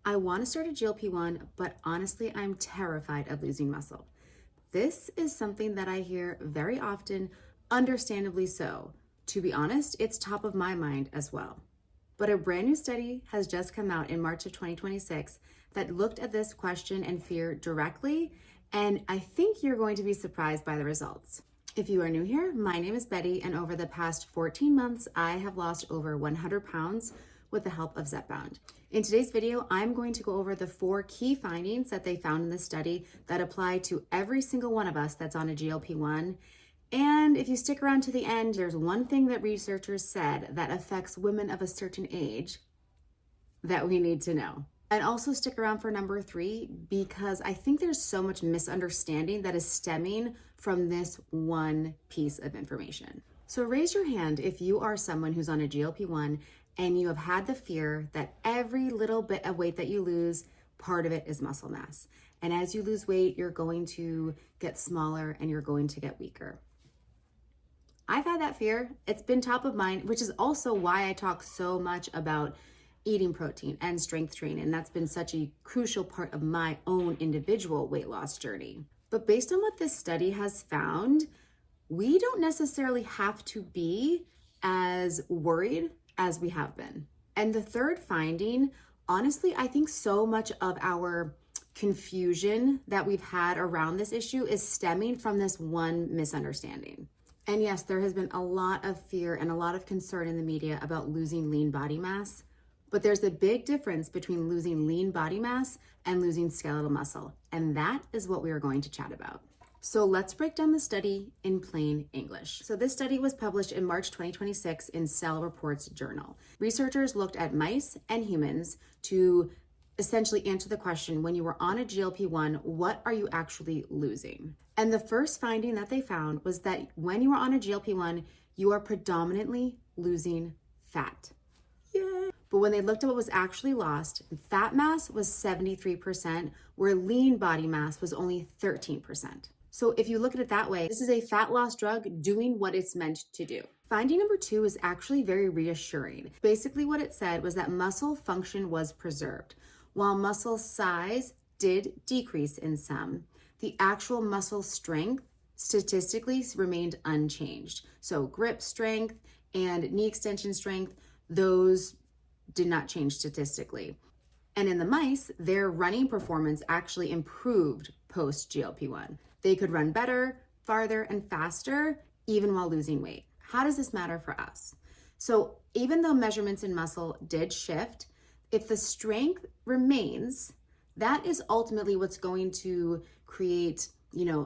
I want to start a GLP-1, but honestly, I'm terrified of losing muscle. This is something that I hear very often, understandably so. To be honest, it's top of my mind as well. But a brand new study has just come out in March of 2026 that looked at this question and fear directly, and I think you're going to be surprised by the results. If you are new here, my name is Betty, and over the past 14 months, I have lost over 100 pounds with the help of Zepbound. In today's video, I'm going to go over the 4 key findings that they found in this study that apply to every single one of us that's on a GLP-1. And if you stick around to the end, there's one thing that researchers said that affects women of a certain age that we need to know. And also stick around for number 3, because I think there's so much misunderstanding that is stemming from this one piece of information. So raise your hand if you are someone who's on a GLP-1 and you have had the fear that every little bit of weight that you lose, part of it is muscle mass. And as you lose weight, you're going to get smaller and you're going to get weaker. I've had that fear. It's been top of mind, which is also why I talk so much about eating protein and strength training. And that's been such a crucial part of my own individual weight loss journey. But based on what this study has found, we don't necessarily have to be as worried as we have been. And the third finding, honestly, I think so much of our confusion that we've had around this issue is stemming from this one misunderstanding. And yes, there has been a lot of fear and a lot of concern in the media about losing lean body mass, but there's a big difference between losing lean body mass and losing skeletal muscle. And that is what we are going to chat about. So let's break down the study in plain English. So this study was published in March 2026 in Cell Reports Journal. Researchers looked at mice and humans to essentially answer the question, when you were on a GLP-1, what are you actually losing? And the first finding that they found was that when you are on a GLP-1, you are predominantly losing fat. Yay! But when they looked at what was actually lost, fat mass was 73%, where lean body mass was only 13%. So if you look at it that way, this is a fat loss drug doing what it's meant to do. Finding number 2 is actually very reassuring. Basically what it said was that muscle function was preserved. While muscle size did decrease in some, the actual muscle strength statistically remained unchanged. So grip strength and knee extension strength, those did not change statistically. And in the mice, their running performance actually improved post GLP-1. They could run better, farther, and faster, even while losing weight. How does this matter for us? So even though measurements in muscle did shift, if the strength remains, that is ultimately what's going to create,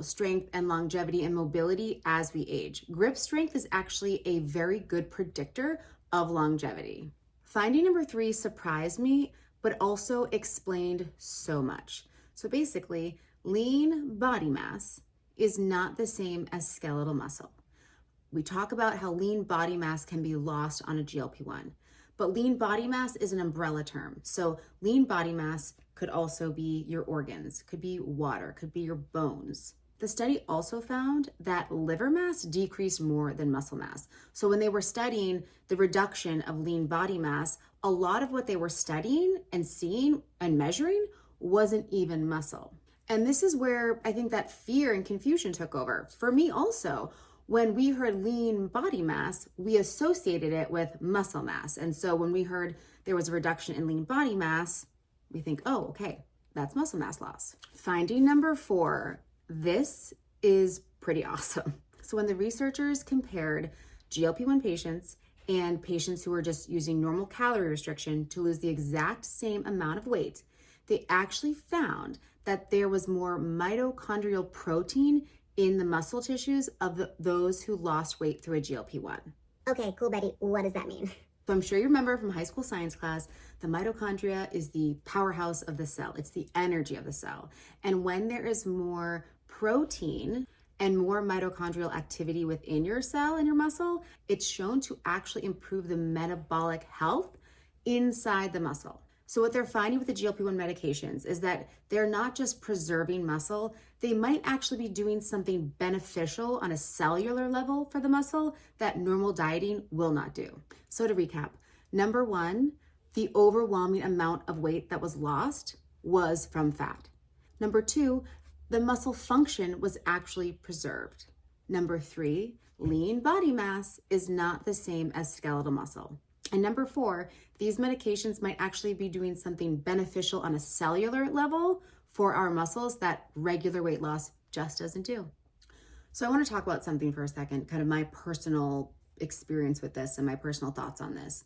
strength and longevity and mobility as we age. Grip strength is actually a very good predictor of longevity. Finding number 3 surprised me, but also explained so much. So basically, lean body mass is not the same as skeletal muscle. We talk about how lean body mass can be lost on a GLP-1, but lean body mass is an umbrella term. So lean body mass could also be your organs, could be water, could be your bones. The study also found that liver mass decreased more than muscle mass. So when they were studying the reduction of lean body mass, a lot of what they were studying and seeing and measuring wasn't even muscle. And this is where I think that fear and confusion took over. For me also, when we heard lean body mass, we associated it with muscle mass. And so when we heard there was a reduction in lean body mass, we think, oh, okay, that's muscle mass loss. Finding number 4, this is pretty awesome. So when the researchers compared GLP-1 patients and patients who were just using normal calorie restriction to lose the exact same amount of weight, they actually found that there was more mitochondrial protein in the muscle tissues of those who lost weight through a GLP-1. Okay, cool, Betty. What does that mean? So I'm sure you remember from high school science class, the mitochondria is the powerhouse of the cell. It's the energy of the cell. And when there is more protein and more mitochondrial activity within your cell and your muscle, it's shown to actually improve the metabolic health inside the muscle. So what they're finding with the GLP-1 medications is that they're not just preserving muscle, they might actually be doing something beneficial on a cellular level for the muscle that normal dieting will not do. So to recap, number 1, the overwhelming amount of weight that was lost was from fat. Number 2, the muscle function was actually preserved. Number 3, lean body mass is not the same as skeletal muscle. And number 4, these medications might actually be doing something beneficial on a cellular level for our muscles that regular weight loss just doesn't do. So I want to talk about something for a second, kind of my personal experience with this and my personal thoughts on this.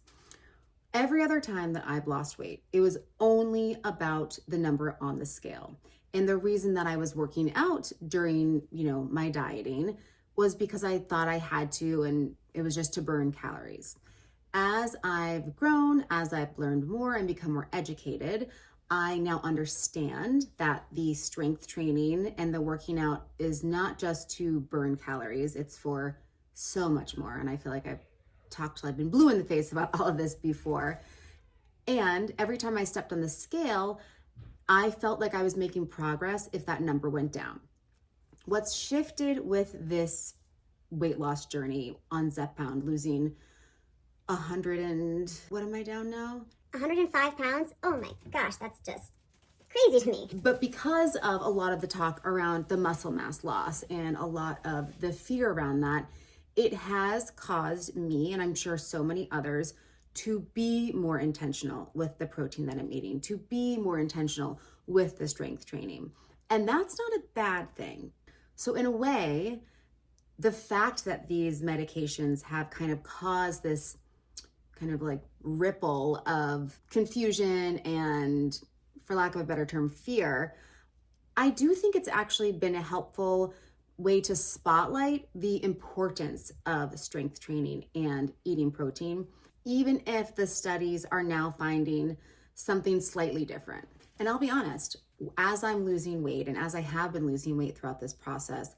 Every other time that I've lost weight, it was only about the number on the scale. And the reason that I was working out during, my dieting was because I thought I had to, and it was just to burn calories. As I've grown, as I've learned more and become more educated, I now understand that the strength training and the working out is not just to burn calories, it's for so much more. And I feel like I've talked till I've been blue in the face about all of this before. And every time I stepped on the scale, I felt like I was making progress if that number went down. What's shifted with this weight loss journey on Zepbound, losing 100 and what am I down now? 105 pounds? Oh my gosh, that's just crazy to me. But because of a lot of the talk around the muscle mass loss and a lot of the fear around that, it has caused me, and I'm sure so many others, to be more intentional with the protein that I'm eating, to be more intentional with the strength training. And that's not a bad thing. So in a way, the fact that these medications have kind of caused this kind of like ripple of confusion and, for lack of a better term, fear, I do think it's actually been a helpful way to spotlight the importance of strength training and eating protein, even if the studies are now finding something slightly different. And I'll be honest, as I'm losing weight and as I have been losing weight throughout this process,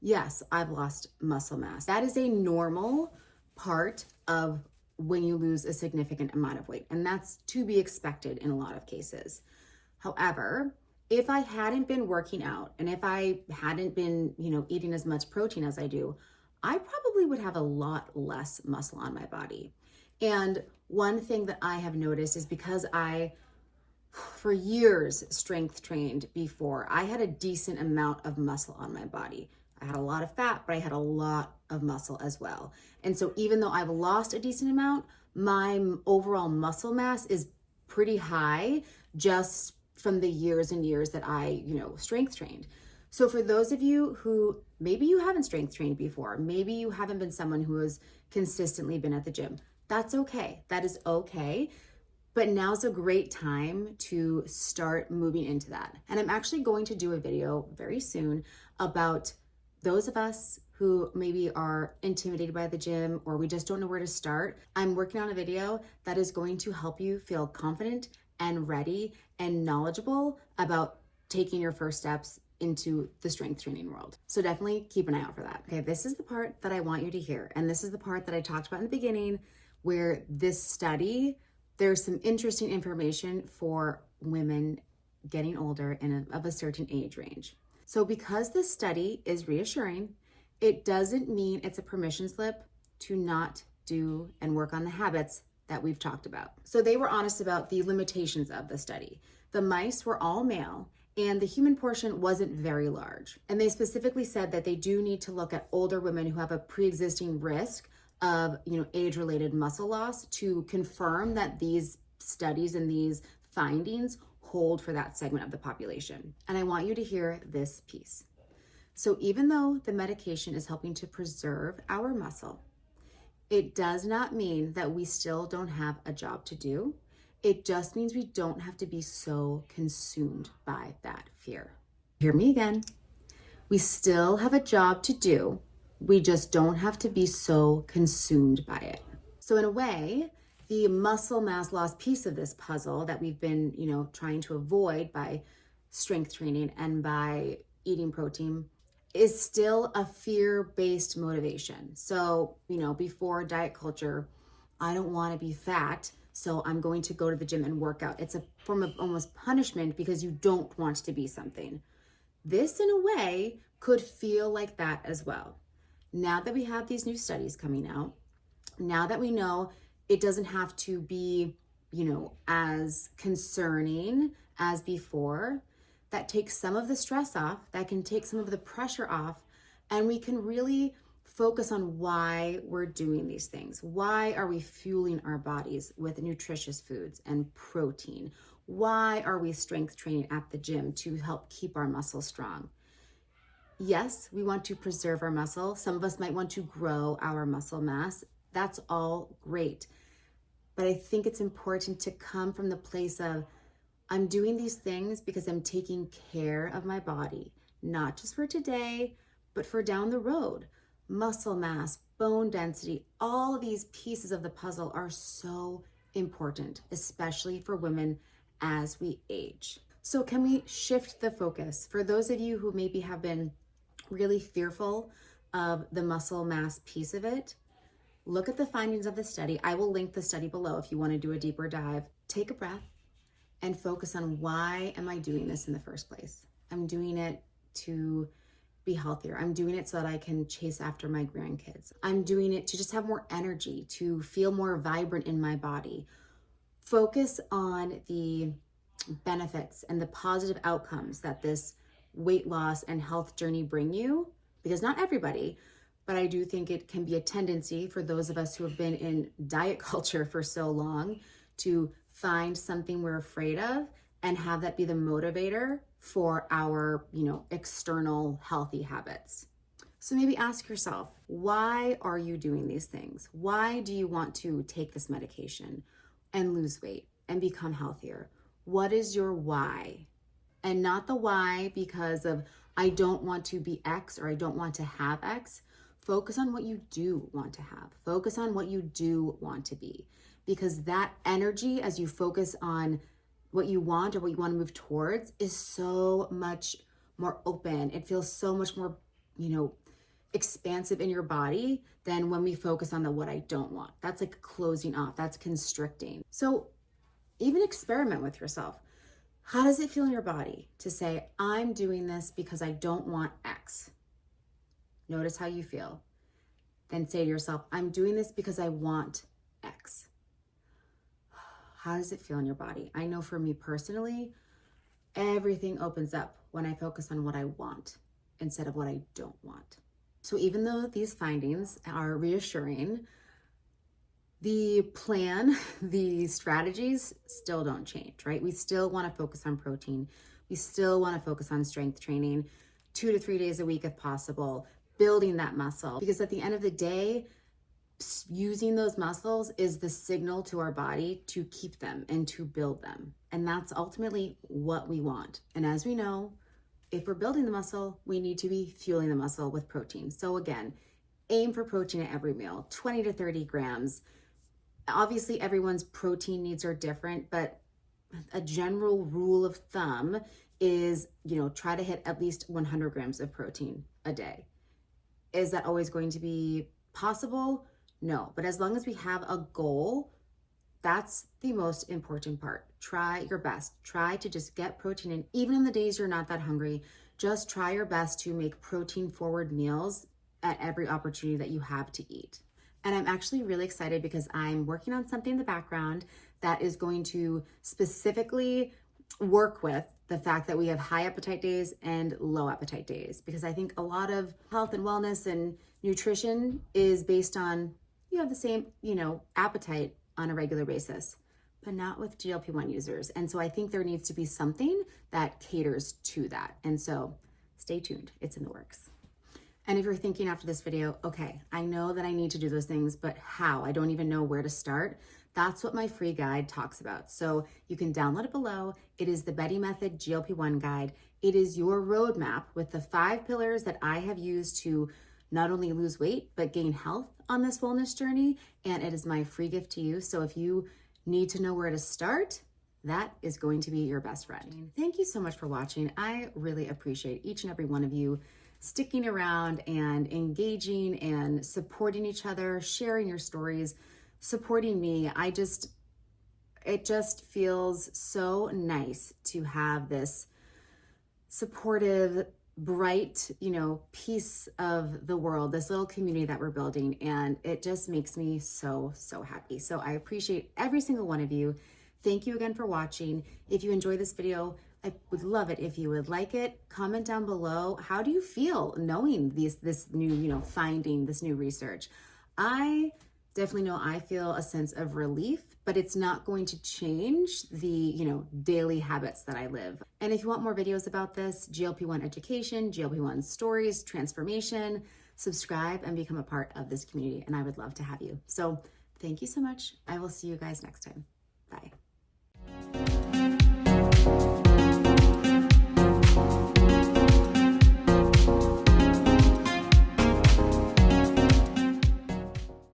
yes, I've lost muscle mass. That is a normal part of when you lose a significant amount of weight, and that's to be expected in a lot of cases. However, if I hadn't been working out and if I hadn't been, eating as much protein as I do, I probably would have a lot less muscle on my body. And one thing that I have noticed is because I, for years, strength trained before, I had a decent amount of muscle on my body. I had a lot of fat, but I had a lot of muscle as well. And so even though I've lost a decent amount, my overall muscle mass is pretty high just from the years and years that I, strength trained. So for those of you who maybe you haven't strength trained before, maybe you haven't been someone who has consistently been at the gym, that's okay. That is okay. But now's a great time to start moving into that. And I'm actually going to do a video very soon about those of us who maybe are intimidated by the gym or we just don't know where to start. I'm working on a video that is going to help you feel confident and ready and knowledgeable about taking your first steps into the strength training world. So definitely keep an eye out for that. Okay, this is the part that I want you to hear. And this is the part that I talked about in the beginning, where this study, there's some interesting information for women getting older and of a certain age range. So because this study is reassuring, it doesn't mean it's a permission slip to not do and work on the habits that we've talked about. So they were honest about the limitations of the study. The mice were all male and the human portion wasn't very large. And they specifically said that they do need to look at older women who have a pre-existing risk of, age-related muscle loss to confirm that these studies and these findings hold for that segment of the population. And I want you to hear this piece. So even though the medication is helping to preserve our muscle, it does not mean that we still don't have a job to do. It just means we don't have to be so consumed by that fear. Hear me again. We still have a job to do. We just don't have to be so consumed by it. So in a way, the muscle mass loss piece of this puzzle that we've been, trying to avoid by strength training and by eating protein is still a fear-based motivation. So, before diet culture, I don't want to be fat, so I'm going to go to the gym and work out. It's a form of almost punishment because you don't want to be something. This, in a way, could feel like that as well. Now that we have these new studies coming out, now that we know it doesn't have to be as concerning as before. That takes some of the stress off, that can take some of the pressure off, and we can really focus on why we're doing these things. Why are we fueling our bodies with nutritious foods and protein? Why are we strength training at the gym to help keep our muscles strong? Yes, we want to preserve our muscle. Some of us might want to grow our muscle mass. That's all great. But I think it's important to come from the place of, I'm doing these things because I'm taking care of my body, not just for today, but for down the road. Muscle mass, bone density, all of these pieces of the puzzle are so important, especially for women as we age. So can we shift the focus? For those of you who maybe have been really fearful of the muscle mass piece of it, look at the findings of the study. I will link the study below if you want to do a deeper dive. Take a breath and focus on, why am I doing this in the first place? I'm doing it to be healthier. I'm doing it so that I can chase after my grandkids. I'm doing it to just have more energy, to feel more vibrant in my body. Focus on the benefits and the positive outcomes that this weight loss and health journey bring you, because not everybody, but I do think it can be a tendency for those of us who have been in diet culture for so long to find something we're afraid of and have that be the motivator for our, external healthy habits. So maybe ask yourself, why are you doing these things? Why do you want to take this medication and lose weight and become healthier? What is your why? And not the why because of, I don't want to be X or I don't want to have X. Focus on what you do want to have. Focus on what you do want to be. Because that energy, as you focus on what you want or what you want to move towards, is so much more open. It feels so much more, expansive in your body than when we focus on the what I don't want. That's like closing off. That's constricting. So even experiment with yourself. How does it feel in your body to say, I'm doing this because I don't want X? Notice how you feel. Then say to yourself, I'm doing this because I want X. How does it feel in your body? I know for me personally, everything opens up when I focus on what I want instead of what I don't want. So even though these findings are reassuring, the plan, the strategies still don't change, right? We still want to focus on protein. We still want to focus on strength training 2 to 3 days a week if possible, building that muscle. Because at the end of the day, using those muscles is the signal to our body to keep them and to build them. And that's ultimately what we want. And as we know, if we're building the muscle, we need to be fueling the muscle with protein. So again, aim for protein at every meal, 20 to 30 grams. Obviously, everyone's protein needs are different, but a general rule of thumb is, try to hit at least 100 grams of protein a day. Is that always going to be possible? No, but as long as we have a goal, that's the most important part. Try your best. Try to just get protein in. Even on the days you're not that hungry, just try your best to make protein forward meals at every opportunity that you have to eat. And I'm actually really excited because I'm working on something in the background that is going to specifically work with the fact that we have high appetite days and low appetite days. Because I think a lot of health and wellness and nutrition is based on, you have the same, appetite on a regular basis, but not with GLP-1 users. And so I think there needs to be something that caters to that. And so stay tuned, it's in the works. And if you're thinking after this video, okay, I know that I need to do those things, but how? I don't even know where to start. That's what my free guide talks about. So you can download it below. It is the Betty Method GLP-1 guide. It is your roadmap with the 5 pillars that I have used to not only lose weight, but gain health on this wellness journey. And it is my free gift to you. So if you need to know where to start, that is going to be your best friend. Thank you so much for watching. I really appreciate each and every one of you sticking around and engaging and supporting each other, sharing your stories, supporting me. It just feels so nice to have this supportive, bright, piece of the world, this little community that we're building. And it just makes me so, so happy. So I appreciate every single one of you. Thank you again for watching. If you enjoyed this video, I would love it if you would like it. Comment down below. How do you feel knowing this new, finding this new research? I definitely know I feel a sense of relief, but it's not going to change the, daily habits that I live. And if you want more videos about this, GLP-1 education, GLP-1 stories, transformation, subscribe and become a part of this community. And I would love to have you. So thank you so much. I will see you guys next time. Bye.